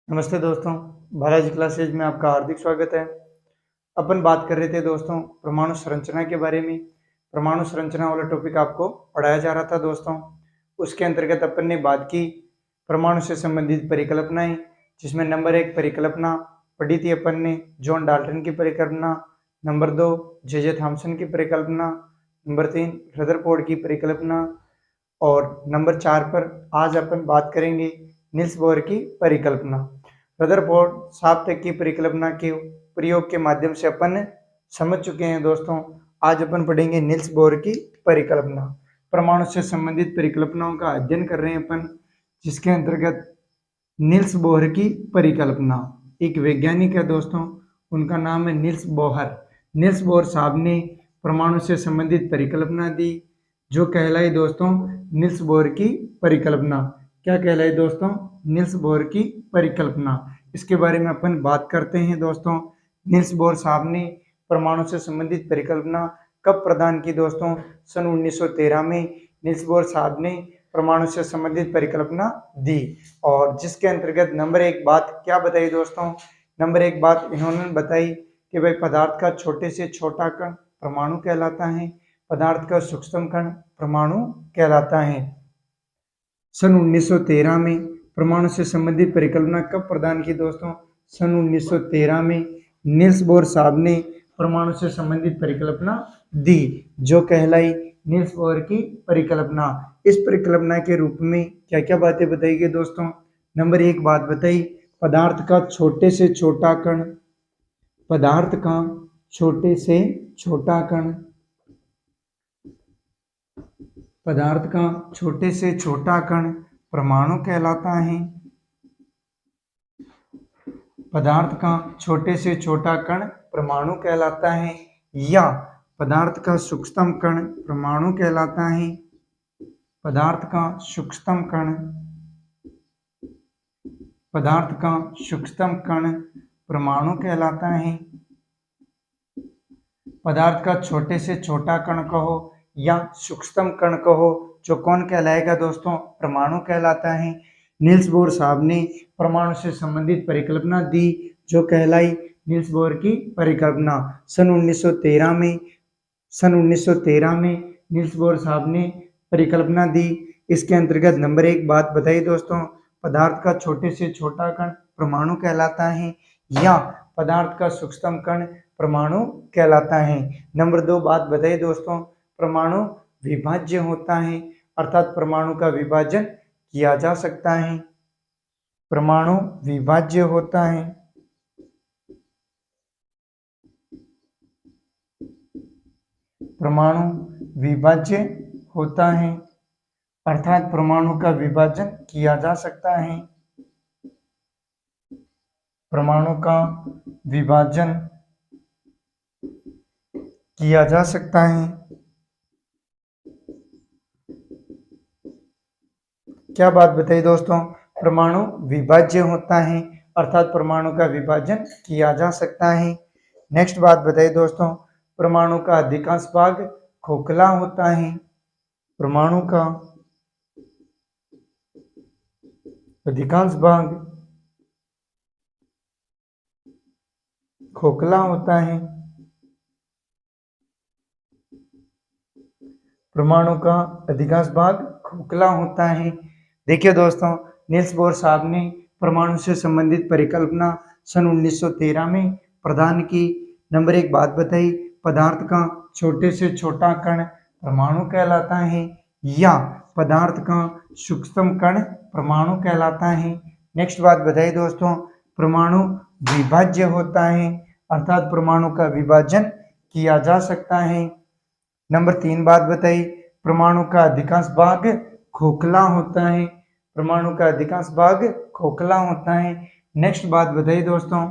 नमस्ते दोस्तों, बालाजी क्लासेज में आपका हार्दिक स्वागत है। अपन बात कर रहे थे दोस्तों परमाणु संरचना के बारे में। परमाणु संरचना वाला टॉपिक आपको पढ़ाया जा रहा था दोस्तों। उसके अंतर्गत अपन ने बात की परमाणु से संबंधित परिकल्पनाएं, जिसमें नंबर 1 परिकल्पना पढ़ी थी अपन ने जॉन डाल्टन की परिकल्पना, नंबर 2 जे थॉमसन की परिकल्पना, नंबर 3 रदरफोर्ड की परिकल्पना और नंबर 4 पर आज अपन बात करेंगे निल्स बोर की परिकल्पना। रदरफोर्ड साप्तक की परिकल्पना के प्रयोग के माध्यम से अपन समझ चुके हैं दोस्तों। आज अपन पढ़ेंगे निल्स बोर की परिकल्पना। परमाणु से संबंधित परिकल्पनाओं का अध्ययन कर रहे हैं अपन, जिसके अंतर्गत निल्स बोहर की परिकल्पना। एक वैज्ञानिक है दोस्तों, उनका नाम है निल्स बोहर। निल्स बोहर साहब ने परमाणु से संबंधित परिकल्पना दी, जो कहलाई दोस्तों निल्स बोहर की परिकल्पना। क्या कहलाई दोस्तों? निल्स बोहर की परिकल्पना। इसके बारे में अपन बात करते हैं दोस्तों। निल्स बोहर साहब ने परमाणु से संबंधित परिकल्पना कब प्रदान की दोस्तों? सन 1913 में निल्स बोहर साहब ने परमाणु से संबंधित परिकल्पना दी, और जिसके अंतर्गत नंबर 1 बात क्या बताई दोस्तों? नंबर 1 बात इन्होंने बताई कि भाई पदार्थ का छोटे से छोटा कण परमाणु कहलाता है, पदार्थ का सूक्ष्म कण परमाणु कहलाता है। सन 1913 में परमाणु से संबंधित परिकल्पना कब प्रदान की दोस्तों? सन 1913 में निल्स बोहर साहब ने परमाणु से संबंधित परिकल्पना दी, जो कहलाई निल्स बोहर की परिकल्पना। इस परिकल्पना के रूप में क्या क्या बातें बताई गई दोस्तों? नंबर 1 बात बताई, पदार्थ का छोटे से छोटा कण, पदार्थ का छोटे से छोटा कण, पदार्थ का छोटे से छोटा कण परमाणु कहलाता है। पदार्थ का छोटे से छोटा कण परमाणु कहलाता है, या पदार्थ का सूक्ष्म कण परमाणु कहलाता है। पदार्थ का सूक्ष्म कण, पदार्थ का सूक्ष्म कण परमाणु कहलाता है। पदार्थ का छोटे से छोटा कण कहो या सूक्ष्म कण कहो, जो कौन कहलाएगा दोस्तों? परमाणु कहलाता है। निल्स बोहर साहब ने परमाणु से संबंधित परिकल्पना दी, जो कहलाई निल्स बोहर की परिकल्पना। सन 1913 में निल्स बोहर साहब ने परिकल्पना दी। इसके अंतर्गत नंबर 1 बात बताई दोस्तों, पदार्थ का छोटे से छोटा कण परमाणु कहलाता है, या पदार्थ का सूक्ष्म कण परमाणु कहलाता है। नंबर 2 बात बताई दोस्तों, परमाणु विभाज्य होता है, अर्थात परमाणु का विभाजन किया जा सकता है। परमाणु विभाज्य होता है, परमाणु विभाज्य होता है, अर्थात परमाणु का विभाजन किया जा सकता है। परमाणु का विभाजन किया जा सकता है। क्या बात बताई दोस्तों? परमाणु विभाज्य होता है, अर्थात परमाणु का विभाजन किया जा सकता है। नेक्स्ट बात बताई दोस्तों, परमाणु का अधिकांश भाग खोखला होता है। परमाणु का अधिकांश भाग खोखला होता है। परमाणु का अधिकांश भाग खोखला होता है। देखिए दोस्तों, निल्स बोहर साहब ने परमाणु से संबंधित परिकल्पना सन 1913 में प्रदान की। नंबर 1 बात बताई, पदार्थ का छोटे से छोटा कण परमाणु कहलाता है, या पदार्थ का सूक्ष्म कण परमाणु कहलाता है। नेक्स्ट बात बताई दोस्तों, परमाणु विभाज्य होता है, अर्थात परमाणु का विभाजन किया जा सकता है। नंबर 3 बात बताई, परमाणु का अधिकांश भाग खोखला होता है। परमाणु का अधिकांश भाग खोखला होता है। नेक्स्ट बात बताई दोस्तों,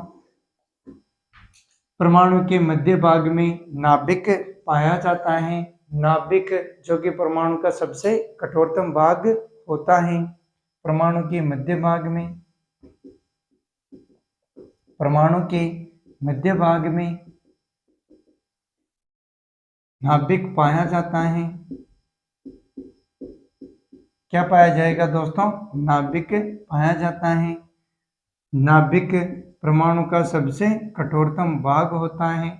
परमाणु के मध्य भाग में नाभिक पाया जाता है। नाभिक जो कि परमाणु का सबसे कठोरतम भाग होता है। परमाणु के मध्य भाग में, परमाणु के मध्य भाग में नाभिक पाया जाता है। क्या पाया जाएगा दोस्तों? नाभिक पाया जाता है। नाभिक परमाणु का सबसे कठोरतम भाग होता है।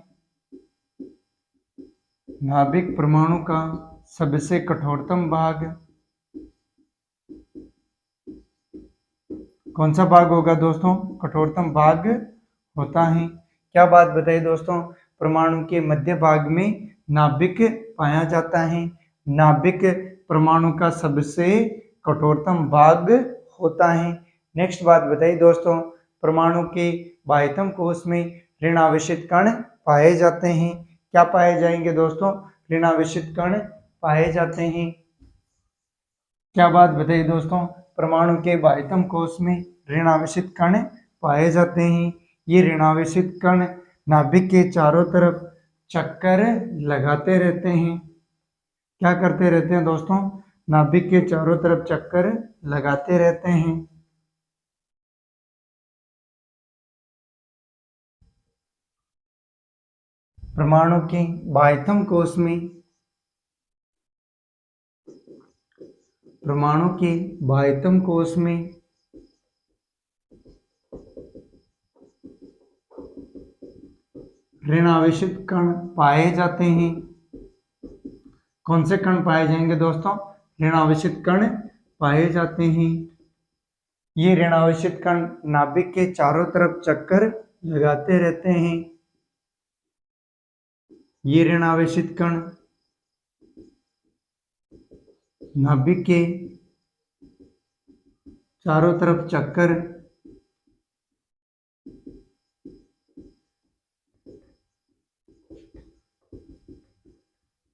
नाभिक परमाणु का सबसे कठोरतम भाग कौन सा भाग होगा दोस्तों? कठोरतम भाग होता है। क्या बात बताइए दोस्तों? परमाणु के मध्य भाग में नाभिक पाया जाता है। नाभिक परमाणु का सबसे कठोरतम भाग होता है। नेक्स्ट बात बताइए दोस्तों, परमाणु के बाह्यतम कोश में ऋणावेशित कण पाए जाते हैं। क्या पाए जाएंगे दोस्तों? ऋणावेशित कण पाए जाते हैं। क्या बात बताइए दोस्तों, परमाणु के बाह्यतम कोश में ऋणावेशित कण पाए जाते हैं। ये ऋणावेशित कण नाभिक के चारों तरफ चक्कर लगाते रहते हैं। क्या करते रहते हैं दोस्तों? नाभिक के चारों तरफ चक्कर लगाते रहते हैं। परमाणु के बाह्यतम कोश में परमाणु के बाह्यतम कोश में ऋणावेशित कण पाए जाते हैं। कौन से कण पाए जाएंगे दोस्तों? ऋणावेशित कण पाए जाते हैं। ये ऋणावेशित कण नाभिक के चारों तरफ चक्कर लगाते रहते हैं। ये ऋणावेशित कण नाभिक के चारों तरफ चक्कर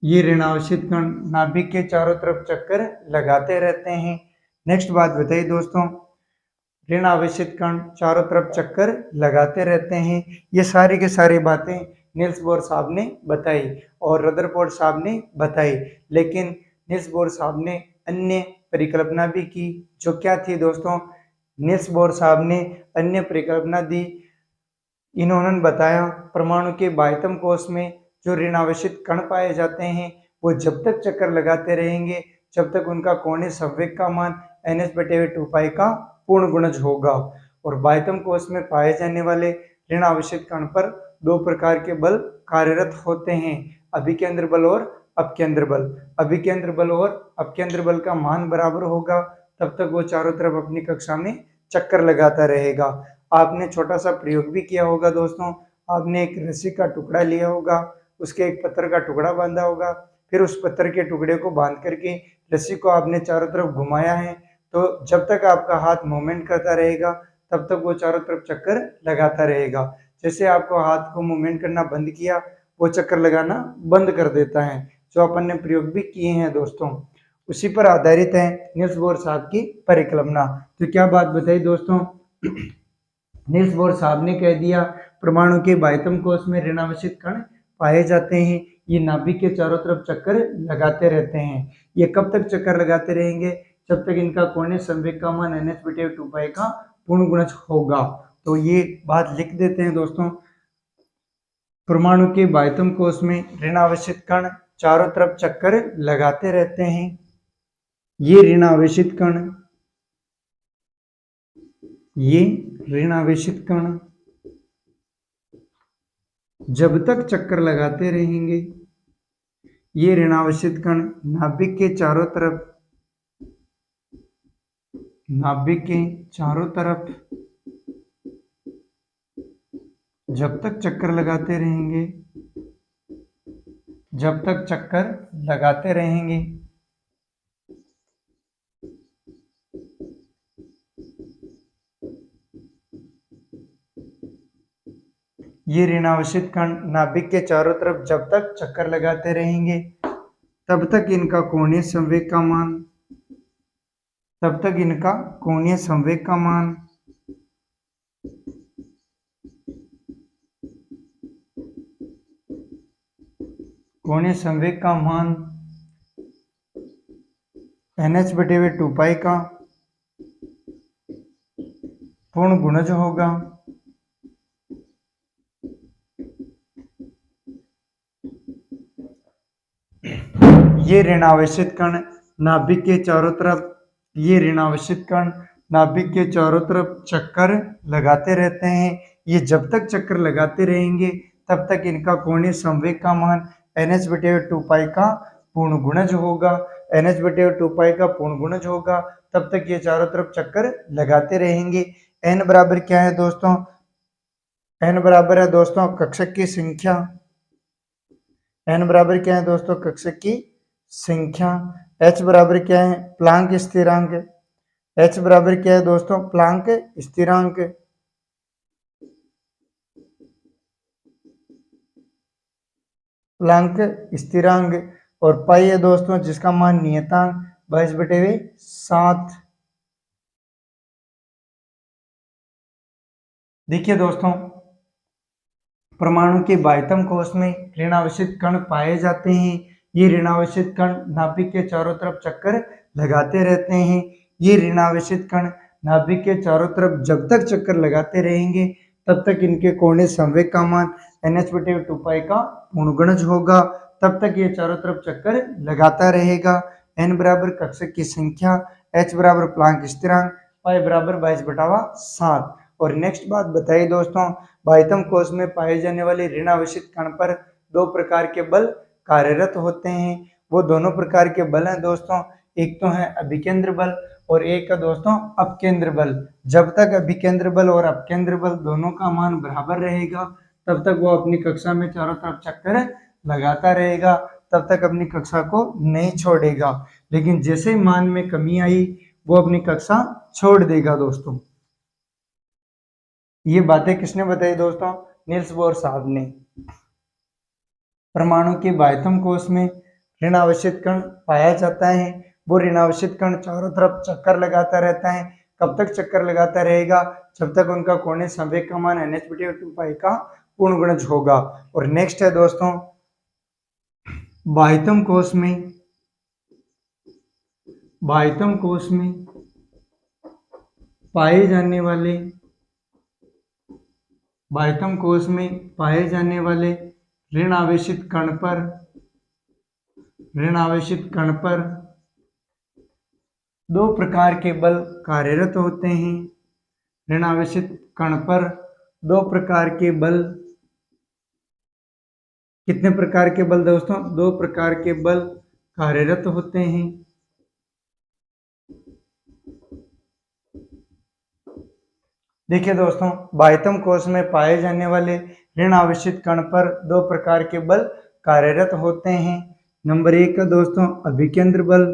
ये ऋणावेशित कण नाभिक के चारों तरफ चक्कर लगाते रहते हैं। नेक्स्ट बात बताइए दोस्तों, ऋणावेशित कण चारों तरफ चक्कर लगाते रहते हैं। ये सारी के सारी बातें नील्स बोर साहब ने बताई और रदरफोर्ड साहब ने बताई, लेकिन नील्स बोर साहब ने अन्य परिकल्पना भी की। जो क्या थी दोस्तों? नील्स बोर साहब ने अन्य परिकल्पना दी। इन्होंने बताया परमाणु के बाह्यतम कोश में जो ऋणावेशित कण पाए जाते हैं वो जब तक चक्कर लगाते रहेंगे जब तक उनका कोणीय संवेग का मान NH/2π का पूर्ण गुणज होगा। और बाह्यतम कोश में पाए जाने वाले ऋणावेशित कण पर दो प्रकार के बल कार्यरत होते हैं, अभिकेंद्र बल और अपकेंद्र बल। अभिकेंद्र बल और अपकेंद्र बल का मान बराबर होगा तब तक वो चारों तरफ अपनी कक्षा में चक्कर लगाता रहेगा। आपने छोटा सा प्रयोग भी किया होगा दोस्तों। आपने एक रस्सी का टुकड़ा लिया होगा, उसके एक पत्थर का टुकड़ा बांधा होगा, फिर उस पत्थर के टुकड़े को बांध करके रस्सी को आपने चारों तरफ घुमाया है, तो जब तक आपका हाथ मूवमेंट करता रहेगा तब तक वो चारों तरफ चक्कर लगाता रहेगा। जैसे आपको हाथ को मूवमेंट करना बंद किया, वो चक्कर लगाना बंद कर देता है। जो अपन ने प्रयोग भी किए हैं दोस्तों, उसी पर आधारित है नील्स बोर साहब की परिकल्पना। तो क्या बात बताई दोस्तों? नील्स बोर साहब ने कह दिया परमाणु के बाह्यतम कोश में ऋणावेशित कण पाए जाते हैं। ये नाभिक के चारों तरफ चक्कर लगाते रहते हैं। ये कब तक चक्कर लगाते रहेंगे? जब तक इनका कोणीय संवेग का मान NH/2π का पूर्ण गुणज होगा। तो ये बात लिख देते हैं दोस्तों, परमाणु के बाह्यतम कोश में ऋणावेशित कण चारों तरफ चक्कर लगाते रहते हैं। ये ऋणावेशित कण जब तक चक्कर लगाते रहेंगे, ये ऋणावेशित कण नाभिक के चारों तरफ जब तक चक्कर लगाते रहेंगे ये ऋणावेशित कण नाभिक के चारों तरफ जब तक चक्कर लगाते रहेंगे तब तक इनका कोणीय संवेग का मान NH/2π का पूर्ण गुणज होगा। ये ऋणावेशित कण नाभिक के चारों तरफ नाभिक के चारों तरफ चक्कर लगाते रहते हैं। ये जब तक चक्कर लगाते रहेंगे तब तक इनका कोणीय संवेग का मान NH/2 पाई का पूर्ण गुणज होगा। NH/2 पाई का पूर्ण गुणज होगा, तब तक ये चारों तरफ चक्कर लगाते रहेंगे। n बराबर क्या है दोस्तों? n बराबर है दोस्तों कक्षक की संख्या। n बराबर क्या है दोस्तों? कक्षक की संख्या। h बराबर क्या है? प्लांक स्थिरांक। h बराबर क्या है दोस्तों? प्लांक स्थिरांक। प्लांक स्थिरांक। और पाई है दोस्तों जिसका मान नियतांक 22/7। देखिए दोस्तों, परमाणु के बाह्यतम कोश में ऋणावेशित कण पाए जाते हैं। ये ऋणावेशित कण नाभिक के चारों तरफ चक्कर लगाते रहते हैं। ये ऋणावेशित कण नाभिक के चारों तरफ जब तक चक्कर लगाते रहेंगे तब तक इनके कोणीय संवेग का मान NH/2 पाई का पूर्ण गुणज होगा। तब तक ये चारों तरफ चक्कर लगाता रहेगा। n बराबर कक्षक की संख्या, h बराबर प्लांक स्थिरांक, पाई बराबर 22/7। और नेक्स्ट बात बताइए दोस्तों, बाह्यतम कोश में पाए जाने वाले ऋणावेशित कण पर दो प्रकार के बल कार्यरत होते हैं। वो दोनों प्रकार के बल हैं दोस्तों, एक तो है अभिकेंद्र बल और एक है दोस्तों अपकेंद्र बल। जब तक अभिकेंद्र बल और अपकेंद्र बल दोनों का मान बराबर रहेगा तब तक वो अपनी कक्षा में चारों तरफ चक्कर लगाता रहेगा, तब तक अपनी कक्षा को नहीं छोड़ेगा। लेकिन जैसे ही मान में कमी आई वो अपनी कक्षा छोड़ देगा दोस्तों। ये बातें किसने बताई दोस्तों? नील्स बोर साहब ने। परमाणु के बाह्यतम कोश में ऋणावेशित कण पाया जाता है। वो ऋणावेशित कण चारों तरफ चक्कर लगाता रहता है। कब तक चक्कर लगाता रहेगा? जब तक उनका कोणीय संवेग का मान NH/2 पाई का पूर्ण गुणज होगा। और नेक्स्ट है दोस्तों, बाह्यतम कोश में पाए जाने वाले बाह्यतम कोश में पाए जाने वाले ऋणावेशित कण पर दो प्रकार के बल कार्यरत होते हैं। ऋणावेशित कण पर दो प्रकार के बल, कितने प्रकार के बल दोस्तों? दो प्रकार के बल कार्यरत होते हैं। देखिए दोस्तों, बाह्यतम कोश में पाए जाने वाले ऋणावेशित कण पर दो प्रकार के बल कार्यरत होते हैं। नंबर 1 का दोस्तों अभिकेंद्र बल।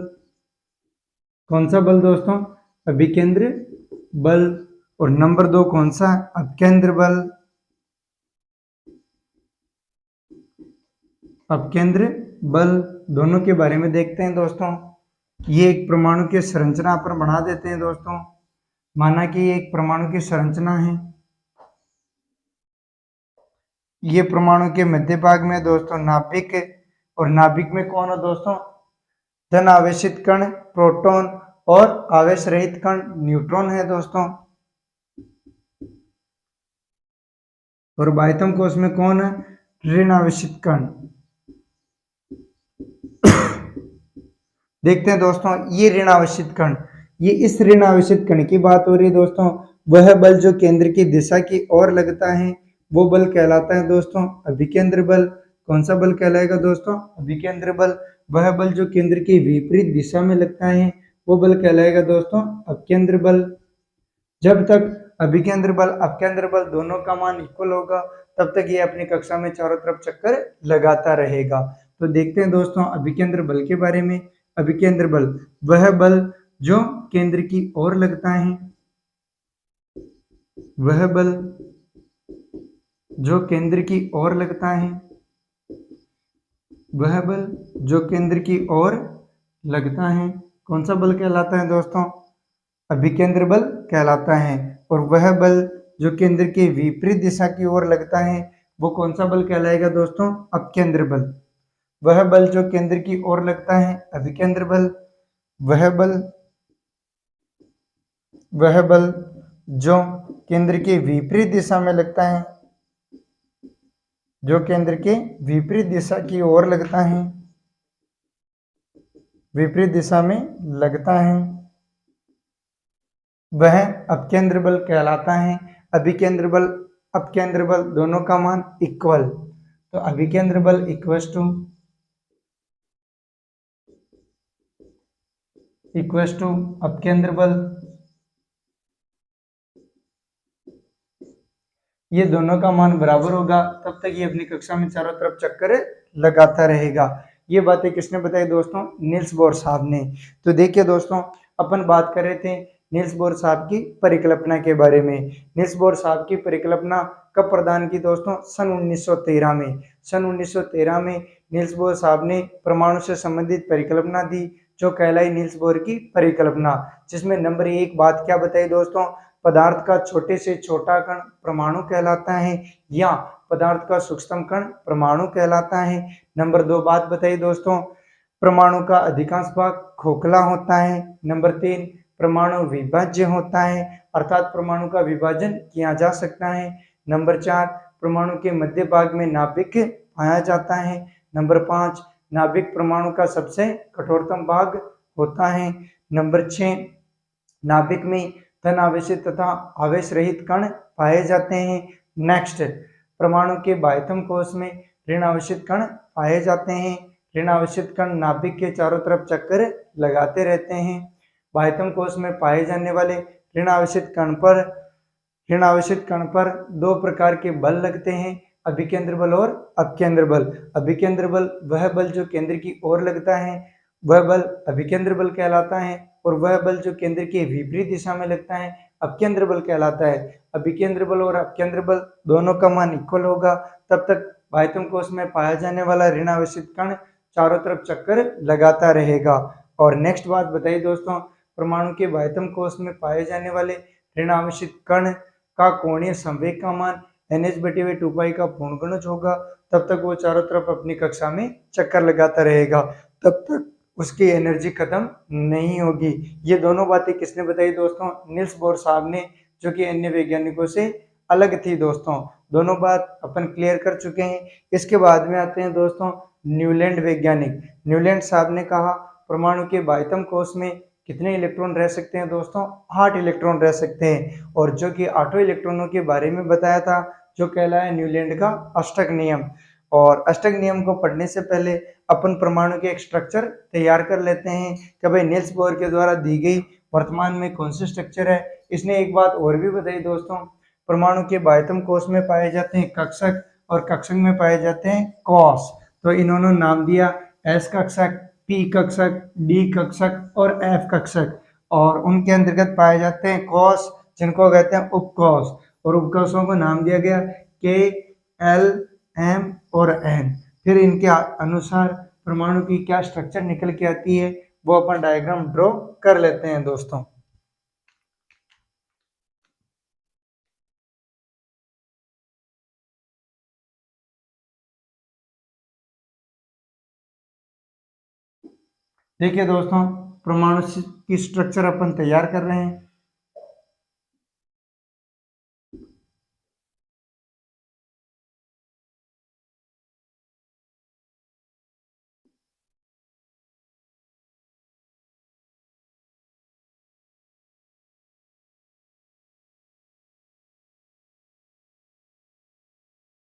कौन सा बल दोस्तों? अभिकेंद्र बल। और नंबर 2 कौन सा? अपकेंद्र बल। अपकेंद्र बल दोनों के बारे में देखते हैं दोस्तों। ये एक परमाणु की संरचना पर बढ़ा देते हैं दोस्तों। माना कि ये एक परमाणु की संरचना है। ये परमाणु के मध्य भाग में दोस्तों नाभिक, और नाभिक में कौन है दोस्तों? धन आवेशित कण प्रोटॉन और आवेश रहित कण न्यूट्रॉन है दोस्तों। और बाह्यतम कोश में कौन है? ऋण आवेशित कण। देखते हैं दोस्तों, ये ऋण आवेशित कण, ये इस ऋण आवेशित कण की बात हो रही है दोस्तों। वह बल जो केंद्र की दिशा की ओर लगता है वो बल कहलाता है दोस्तों अभिकेंद्र बल। कौन सा बल कहलाएगा दोस्तों? अभिकेंद्र बल। वह बल जो केंद्र की विपरीत दिशा में लगता है वो बल कहलाएगा दोस्तों अपकेंद्र बल। जब तक अभिकेंद्र बल अपकेंद्र बल दोनों का मान इक्वल होगा तब तक ये अपनी कक्षा में चारों तरफ चक्कर लगाता रहेगा। तो देखते हैं दोस्तों अभिकेंद्र बल के बारे में। अभिकेंद्र बल वह बल जो केंद्र की ओर लगता है, वह बल जो केंद्र की ओर लगता है, वह बल जो केंद्र की ओर लगता है। कौन सा बल कहलाता है दोस्तों? अभिकेंद्र बल कहलाता है। और वह बल जो केंद्र के विपरीत दिशा की ओर लगता है वो कौन सा बल कहलाएगा दोस्तों? अपकेंद्र बल। वह बल जो केंद्र की ओर लगता है अभिकेंद्र बल। वह बल जो केंद्र के विपरीत दिशा में लगता है, जो केंद्र के विपरीत दिशा की ओर लगता है, विपरीत दिशा में लगता है, वह अपकेंद्र बल कहलाता है। अभिकेंद्र बल अपकेंद्र बल दोनों का मान इक्वल, तो अभिकेंद्र बल इक्वल्स टू अपकेंद्र बल, ये दोनों का मान बराबर होगा, तब तक ये अपनी कक्षा में चारों तरफ चक्कर लगाता रहेगा। ये बातें किसने बताई दोस्तों? नील्स बोर साहब ने। तो देखिए दोस्तों, अपन बात कर रहे थे नील्स बोर साहब की परिकल्पना के बारे में। नील्स बोर साहब की परिकल्पना कब प्रदान की दोस्तों? सन 1913 में। सन 1913 में नील्स बोर साहब ने परमाणु से संबंधित परिकल्पना दी, जो कहलाई नील्स बोर की परिकल्पना, जिसमें नंबर 1 बात क्या बताई दोस्तों? पदार्थ का छोटे से छोटा कण परमाणु कहलाता है, या पदार्थ का सूक्ष्म कण परमाणु कहलाता है। नंबर 2 बात बताई दोस्तों, परमाणु का अधिकांश भाग खोखला होता है। नंबर 3 परमाणु विभाज्य होता है, अर्थात परमाणु का विभाजन किया जा सकता है। नंबर 4 परमाणु के मध्य भाग में नाभिक पाया जाता है। नंबर 5 नाभिक परमाणु का सबसे कठोरतम भाग होता है। नंबर 6 नाभिक में धन आवेशित तथा आवेश रहित कण पाए जाते हैं। नेक्स्ट, परमाणु के बाह्यतम कोश में ऋण आवेशित कण पाए जाते हैं। ऋण आवेशित कण नाभिक के चारों तरफ चक्कर लगाते रहते हैं। बाह्यतम कोश में पाए जाने वाले ऋण आवेशित कण पर दो प्रकार के बल लगते हैं, अभिकेंद्र बल और अपकेंद्र बल। अभिकेंद्र बल वह बल जो केंद्र की ओर लगता है, वह बल अभिकेंद्र बल कहलाता है, और वह बल जो केंद्र के विपरीत दिशा में लगता है अपकेंद्र बल कहलाता है। अभिकेंद्र बल और अपकेंद्र बल दोनों का मान इक्वल होगा, तब तक बाह्यतम कोश में पाया जाने वाला ऋण आवेशित कण चारों तरफ चक्कर लगाता रहेगा। और नेक्स्ट बात बताइए दोस्तों, परमाणु के बाह्यतम कोश में पाए जाने वाले ऋण आवेशित कण का कोणीय संवेग का मान NH/2π का पूर्ण गुणज होगा, तब तक वो चारों तरफ अपनी कक्षा में चक्कर लगाता रहेगा, तब तक उसकी एनर्जी खत्म नहीं होगी। ये दोनों बातें किसने बताई दोस्तों? नील्स बोर साहब ने, जो कि अन्य वैज्ञानिकों से अलग थी दोस्तों। दोनों बात अपन क्लियर कर चुके हैं। इसके बाद में आते हैं दोस्तों न्यूलैंड वैज्ञानिक। न्यूलैंड साहब ने कहा परमाणु के बाह्यतम कोश में कितने इलेक्ट्रॉन रह सकते हैं दोस्तों? 8 इलेक्ट्रॉन रह सकते हैं, और जो कि 8 इलेक्ट्रॉनों के बारे में बताया था, जो कहलाया न्यूलैंड का अष्टक नियम। और अष्टक नियम को पढ़ने से पहले अपन परमाणु के एक स्ट्रक्चर तैयार कर लेते हैं कि भाई नील्स बोर के द्वारा दी गई वर्तमान में कौन सी स्ट्रक्चर है। इसने एक बात और भी बताई दोस्तों, परमाणु के बाह्यतम कोश में पाए जाते हैं कक्षक, और कक्षक में पाए जाते हैं कॉस। तो इन्होंने नाम दिया एस कक्षक, पी कक्षक, डी कक्षक और एफ कक्षक, और उनके अंतर्गत पाए जाते हैं कॉस, जिनको कहते हैं उपकोष, और उपकोषों को नाम दिया गया के, एल, एम और एन। फिर इनके अनुसार परमाणु की क्या स्ट्रक्चर निकल के आती है, वो अपन डायग्राम ड्रॉ कर लेते हैं दोस्तों। देखिए दोस्तों, परमाणु की स्ट्रक्चर अपन तैयार कर रहे हैं।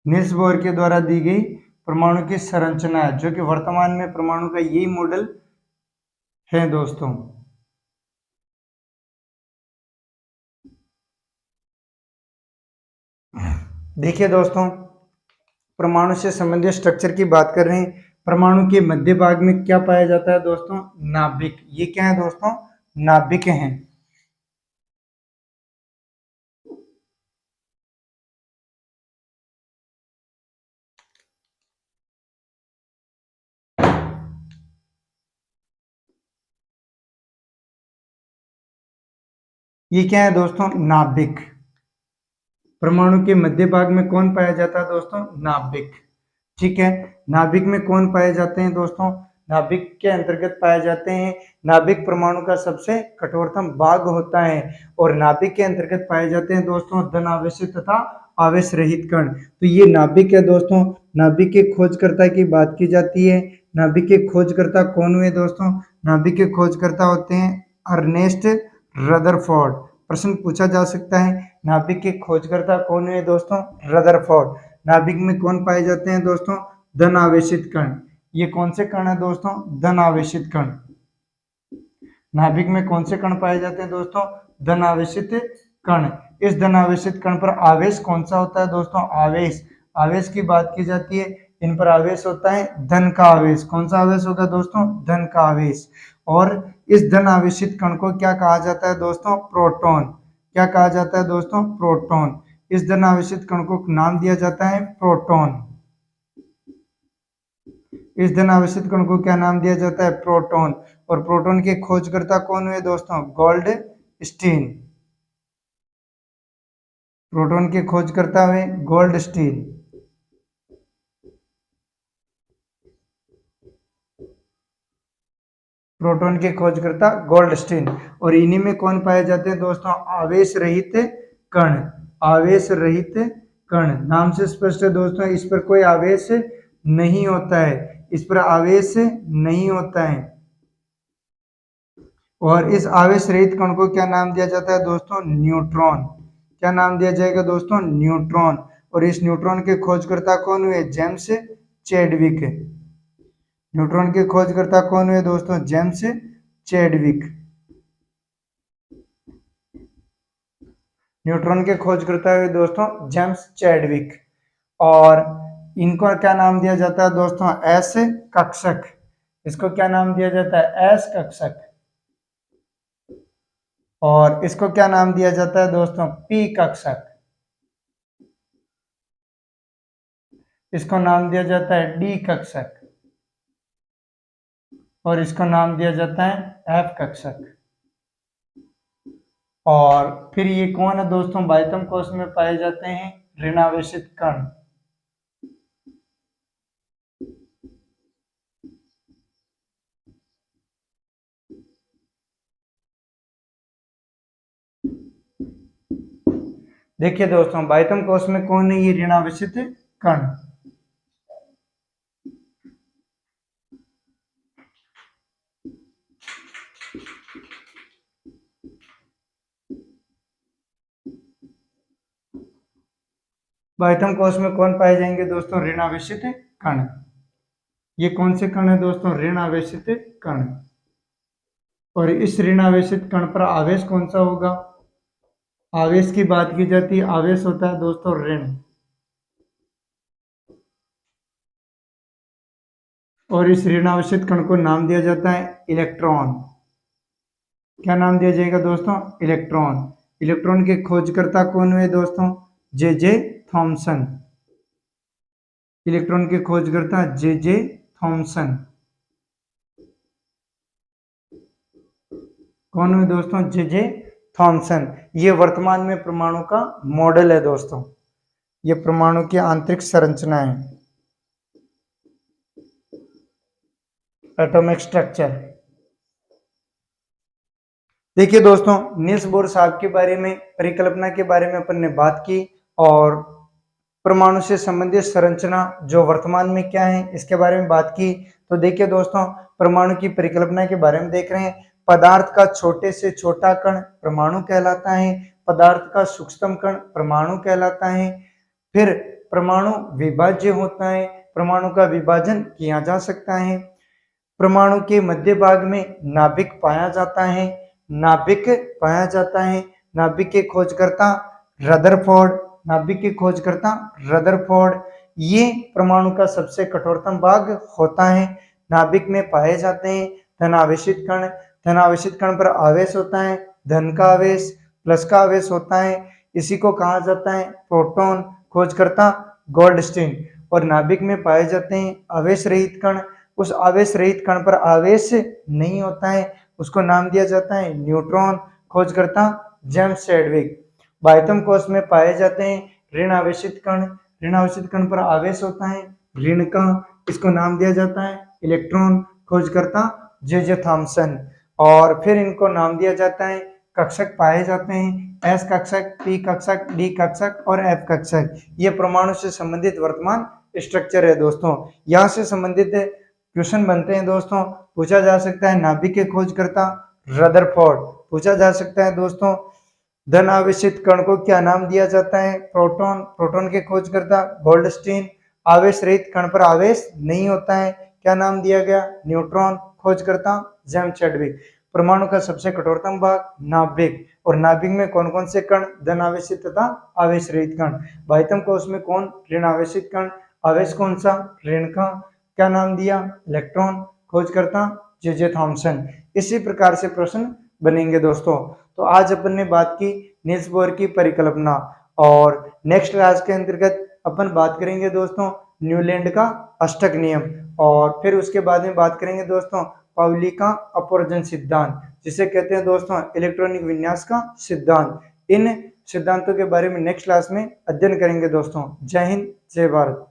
नील्स बोर के द्वारा दी गई परमाणु की संरचना है, जो कि वर्तमान में परमाणु का यही मॉडल है दोस्तों। देखिए दोस्तों, परमाणु से संबंधित स्ट्रक्चर की बात कर रहे हैं। परमाणु के मध्य भाग में क्या पाया जाता है दोस्तों? नाभिक। ये क्या है दोस्तों? नाभिक हैं। ये क्या है दोस्तों? नाभिक। परमाणु के मध्य भाग में कौन पाया जाता है दोस्तों? नाभिक। ठीक है, नाभिक में कौन पाए जाते हैं दोस्तों? नाभिक के अंतर्गत पाए जाते हैं, नाभिक परमाणु का सबसे कठोरतम भाग होता है, और नाभिक के अंतर्गत पाए जाते हैं दोस्तों धन आवेशित तथा आवेश रहित कण। तो ये नाभिक है दोस्तों। नाभिक के खोजकर्ता की बात की जाती है। नाभिक के खोजकर्ता कौन हुए दोस्तों? नाभिक के खोजकर्ता होते हैं अर्नेस्ट रदरफोर्ड। प्रश्न पूछा जा सकता है। नाभिक के खोजकर्ता कौन हुए दोस्तों? रदरफोर्ड। नाभिक में कौन पाए जाते हैं दोस्तों? धन आवेशित कण। ये कौन से कण है दोस्तों? धन आवेशित कण। नाभिक में कौन से कण पाए जाते हैं दोस्तों? धन आवेशित कण। इस धन आवेशित कण पर आवेश कौन सा होता है दोस्तों? आवेश। आवेश की बात की जाती है, इन पर आवेश होता है धन का आवेश। कौन सा आवेश होगा दोस्तों? धन का आवेश। और इस धन आवेशित कण को क्या कहा जाता है दोस्तों? प्रोटॉन। क्या कहा जाता है दोस्तों? प्रोटॉन। इस धन आवेशित कण को नाम दिया जाता है प्रोटॉन। इस धन आवेशित कण को क्या नाम दिया जाता है? प्रोटॉन। और प्रोटॉन के खोजकर्ता कौन हुए दोस्तों? गोल्डस्टीन। प्रोटॉन के खोजकर्ता हुए गोल्डस्टीन। प्रोटॉन के खोजकर्ता गोल्डस्टीन। और इन्हीं में कौन पाए जाते हैं दोस्तों? आवेश रहित कण। आवेश रहित कण नाम से स्पष्ट है दोस्तों, इस पर कोई आवेश नहीं होता है। इस पर आवेश नहीं होता है। और इस आवेश रहित कण को क्या नाम दिया जाता है दोस्तों? न्यूट्रॉन। क्या नाम दिया जाएगा दोस्तों? न्यूट्रॉन। और इस न्यूट्रॉन के खोजकर्ता कौन हुए? James Chadwick. न्यूट्रॉन के खोजकर्ता कौन हुए दोस्तों? James Chadwick. न्यूट्रॉन के खोजकर्ता हुए दोस्तों जेम्स चैडविक। और इनको क्या नाम दिया जाता है दोस्तों? एस कक्षक। इसको क्या नाम दिया जाता है? एस कक्षक। और इसको क्या नाम दिया जाता है दोस्तों? पी कक्षक। इसको नाम दिया जाता है डी कक्षक। और इसको नाम दिया जाता है एफ कक्षक। और फिर ये कौन है दोस्तों? बाह्यतम कोश में पाए जाते हैं ऋणावेशित कण। देखिए दोस्तों, बाह्यतम कोश में कौन है ये ऋणावेशित कण? बाह्यतम कोश में कौन पाए जाएंगे दोस्तों? ऋणावेशित कण। ये कौन से कण है दोस्तों? ऋणावेशित कण। और इस ऋणावेशित कण पर आवेश कौन सा होगा? आवेश की बात की जाती है, आवेश होता है दोस्तों ऋण। और इस ऋणावेशित कण को नाम दिया जाता है इलेक्ट्रॉन। क्या नाम दिया जाएगा दोस्तों? इलेक्ट्रॉन। इलेक्ट्रॉन के खोजकर्ता कौन हुए दोस्तों? J Thomson. इलेक्ट्रॉन के खोजकर्ता जे थॉमसन। कौन हुए दोस्तों? J Thomson. ये वर्तमान में परमाणु का मॉडल है दोस्तों। ये परमाणु की आंतरिक संरचना है, एटॉमिक स्ट्रक्चर। देखिए दोस्तों, नील्स बोर साहब के बारे में, परिकल्पना के बारे में अपन ने बात की। और परमाणु से संबंधित संरचना जो वर्तमान में क्या है इसके बारे में बात की। तो देखिए दोस्तों, परमाणु की परिकल्पना के बारे में देख रहे हैं। पदार्थ का छोटे से छोटा कण परमाणु कहलाता है। पदार्थ का सूक्ष्मतम कण परमाणु कहलाता है। फिर परमाणु विभाज्य होता है, परमाणु का विभाजन किया जा सकता है। परमाणु के मध्य भाग में नाभिक पाया जाता है। नाभिक पाया जाता है। नाभिक के खोजकर्ता रदरफोर्ड। नाभिक के खोजकर्ता रदरफोर्ड। ये परमाणु का सबसे कठोरतम भाग होता है। नाभिक में पाए जाते हैं धनावेशित कण। धनावेशित कण पर आवेश होता है धन का आवेश, प्लस का आवेश होता है। इसी को कहा जाता है प्रोटॉन। खोजकर्ता गोल्डस्टीन। और नाभिक में पाए जाते हैं आवेश रहित कण। उस आवेश रहित कण पर आवेश नहीं होता है, उसको नाम दिया जाता है न्यूट्रॉन। खोजकर्ता जेम्स चैडविक। बाह्यतम कोश में पाए जाते हैं ऋण आवेशित कण। ऋण आवेशित कण पर आवेश होता है ऋण का, इसको नाम दिया जाता है इलेक्ट्रॉन। खोजकर्ता जे थॉमसन। और फिर इनको नाम दिया जाता है, कक्षक पाए जाते हैं एस कक्षक, पी कक्षक, डी कक्षक और एफ कक्षक। ये परमाणु से संबंधित वर्तमान स्ट्रक्चर है दोस्तों। यहाँ से संबंधित क्वेश्चन बनते हैं दोस्तों। पूछा जा सकता है नाभिक के खोजकर्ता रदरफोर्ड। पूछा जा सकता है दोस्तों धन आवेशित कण को क्या नाम दिया जाता है? प्रोटॉन। प्रोटॉन के खोजकर्ता गोल्डस्टीन। आवेश रहित कण पर आवेश नहीं होता है, क्या नाम दिया गया? न्यूट्रॉन। खोजकर्ता जेम्स चैडविक। परमाणु का सबसे कठोरतम भाग नाभिक, और नाभिक में कौन कौन से कण धन आवेशित तथा आवेश रहित कण? बाह्यतम कोश में कौन ऋण आवेशित कण? आवेश कौन सा? ऋण का। क्या नाम दिया? इलेक्ट्रॉन। खोजकर्ता जे थॉमसन। इसी प्रकार से प्रश्न बनेंगे दोस्तों। तो आज अपन ने बात की नील्स बोर की परिकल्पना, और नेक्स्ट क्लास के अंतर्गत अपन बात करेंगे दोस्तों न्यूलैंड का अष्टक नियम, और फिर उसके बाद में बात करेंगे दोस्तों पाउली का अपवर्जन सिद्धांत, जिसे कहते हैं दोस्तों इलेक्ट्रॉनिक विन्यास का सिद्धांत। इन सिद्धांतों के बारे में नेक्स्ट क्लास में अध्ययन करेंगे दोस्तों। जय हिंद, जय भारत।